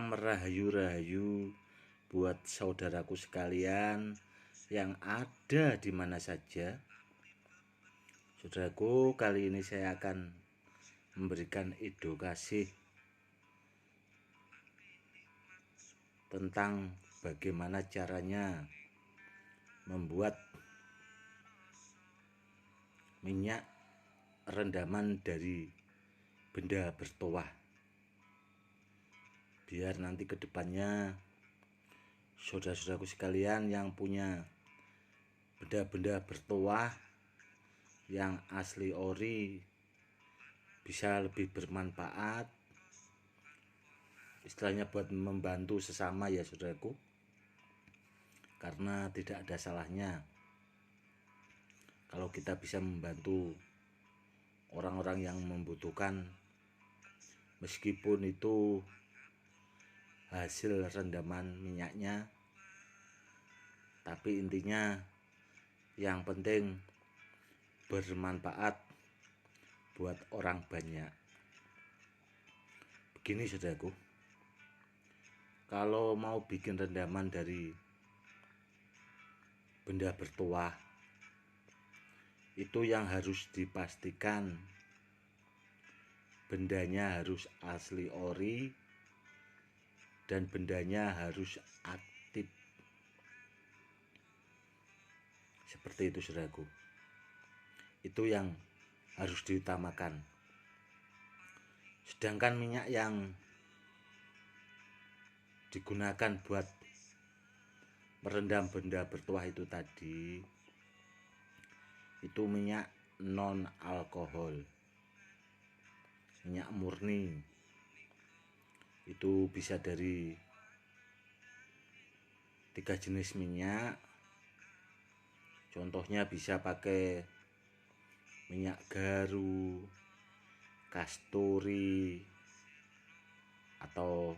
Salam rahayu-rahayu buat saudaraku sekalian yang ada di mana saja. Saudaraku, kali ini saya akan memberikan edukasi tentang bagaimana caranya membuat minyak rendaman dari benda bertuah. Biar nanti ke depannya saudara-saudaraku sekalian yang punya benda-benda bertuah yang asli ori bisa lebih bermanfaat, istilahnya buat membantu sesama ya saudaraku, karena tidak ada salahnya kalau kita bisa membantu orang-orang yang membutuhkan, meskipun itu hasil rendaman minyaknya, tapi intinya yang penting bermanfaat buat orang banyak. Begini saudaraku, kalau mau bikin rendaman dari benda bertuah, itu yang harus dipastikan bendanya harus asli ori dan bendanya harus aktif. Seperti itu saudaraku, itu yang harus diutamakan. Sedangkan minyak yang digunakan buat merendam benda bertuah itu tadi, itu minyak non alkohol, minyak murni. Itu bisa dari 3 jenis minyak. Contohnya bisa pakai minyak garu, kasturi, atau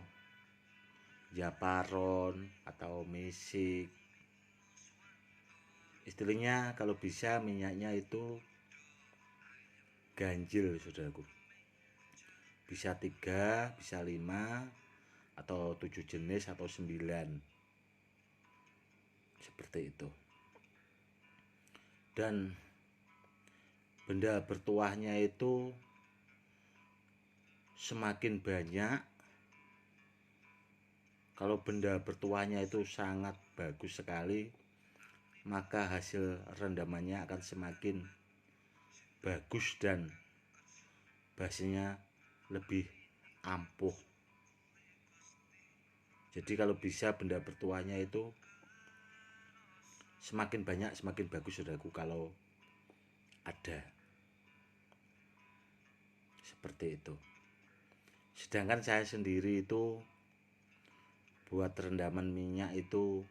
japaron, atau mesik. Istilahnya kalau bisa minyaknya itu ganjil saudaraku, bisa 3, bisa 5, atau 7 jenis, atau 9, seperti itu. Dan benda bertuahnya itu semakin banyak, kalau benda bertuahnya itu sangat bagus sekali, maka hasil rendamannya akan semakin bagus dan basinya lebih ampuh. Jadi kalau bisa benda bertuahnya itu semakin banyak semakin bagus saudaraku, kalau ada. Seperti itu. Sedangkan saya sendiri itu buat rendaman minyak itu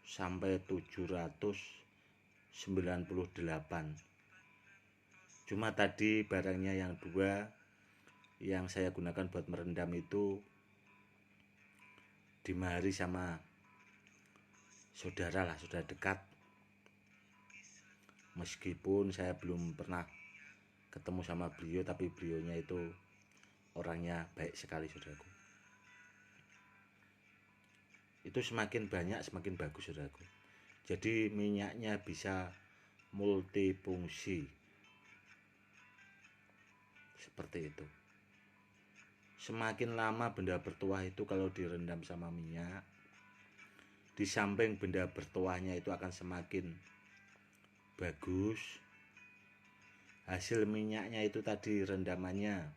sampai 798. Cuma tadi barangnya yang 2 yang saya gunakan buat merendam itu dimahari sama saudara lah, saudara dekat. Meskipun saya belum pernah ketemu sama beliau, tapi beliaunya itu orangnya baik sekali saudaraku. Itu semakin banyak semakin bagus saudaraku. Jadi minyaknya bisa multifungsi. Seperti itu. Semakin lama benda bertuah itu kalau direndam sama minyak, di samping benda bertuahnya itu akan semakin bagus. Hasil minyaknya itu tadi, rendamannya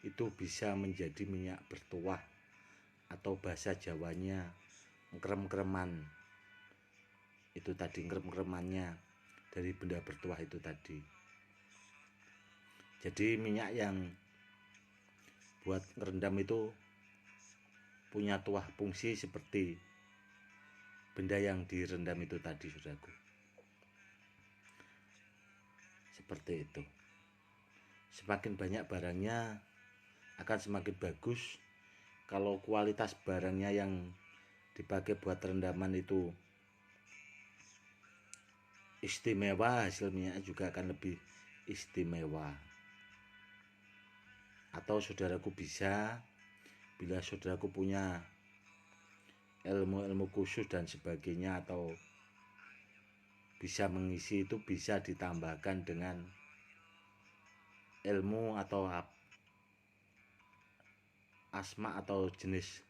itu bisa menjadi minyak bertuah, atau bahasa Jawanya krem-kreman. Itu tadi krem-kremannya dari benda bertuah itu tadi. Jadi minyak yang buat ngerendam itu punya tuah fungsi seperti benda yang direndam itu tadi saudaraku. Seperti itu. Semakin banyak barangnya akan semakin bagus. Kalau kualitas barangnya yang dipakai buat rendaman itu istimewa, hasil minyaknya juga akan lebih istimewa. Atau saudaraku bisa, bila saudaraku punya ilmu-ilmu khusus dan sebagainya, atau bisa mengisi, itu bisa ditambahkan dengan ilmu atau asma atau jenis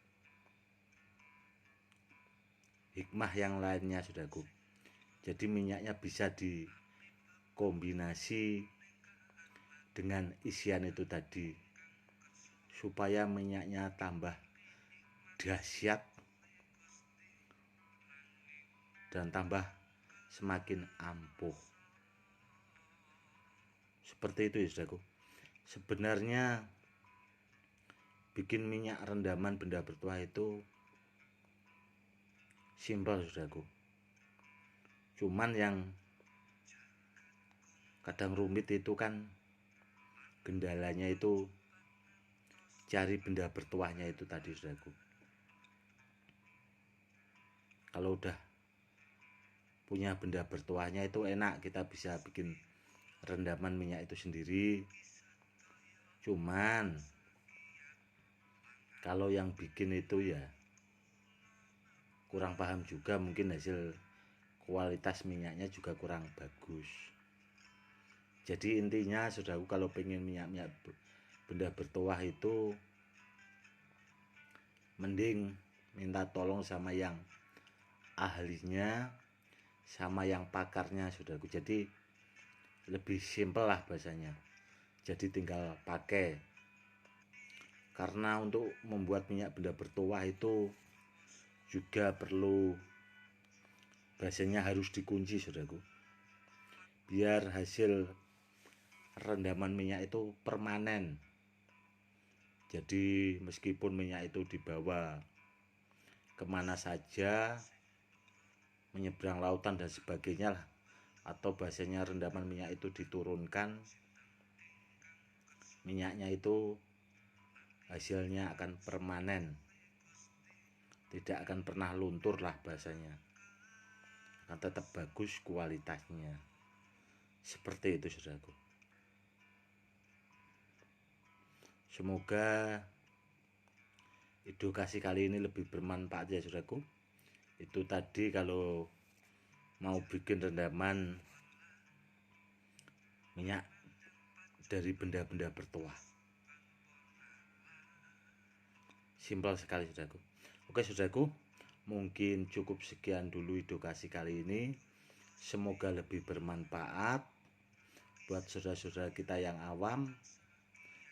hikmah yang lainnya, saudaraku. Jadi minyaknya bisa dikombinasi dengan isian itu tadi, supaya minyaknya tambah dahsyat dan tambah semakin ampuh. Seperti itu ya, saudaraku. Sebenarnya bikin minyak rendaman benda bertuah itu simpel, saudaraku. Cuman yang kadang rumit itu kan kendalanya itu cari benda bertuahnya itu tadi, saudaraku. Kalau udah punya benda bertuahnya itu enak, kita bisa bikin rendaman minyak itu sendiri. Cuman kalau yang bikin itu ya kurang paham juga, mungkin hasil kualitas minyaknya juga kurang bagus. Jadi intinya, saudaraku, kalau pengen minyak benda bertuah itu mending minta tolong sama yang ahlinya, sama yang pakarnya, saudaraku. Jadi lebih simpel lah bahasanya. Jadi tinggal pakai. Karena untuk membuat minyak benda bertuah itu juga perlu, bahasanya harus dikunci, saudaraku, biar hasil rendaman minyak itu permanen. Jadi meskipun minyak itu dibawa kemana saja, menyeberang lautan dan sebagainya lah, atau bahasanya rendaman minyak itu diturunkan, minyaknya itu hasilnya akan permanen, tidak akan pernah luntur lah bahasanya, akan tetap bagus kualitasnya. Seperti itu, saudaraku. Semoga edukasi kali ini lebih bermanfaat ya, saudaraku. Itu tadi kalau mau bikin rendaman minyak dari benda-benda bertuah, simpel sekali, saudaraku. Oke, saudaraku, mungkin cukup sekian dulu edukasi kali ini. Semoga lebih bermanfaat buat saudara-saudara kita yang awam,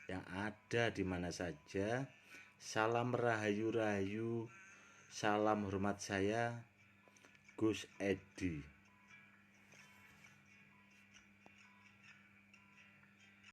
yang ada di mana saja. Salam rahayu-rahayu, salam hormat, saya Gus Edi.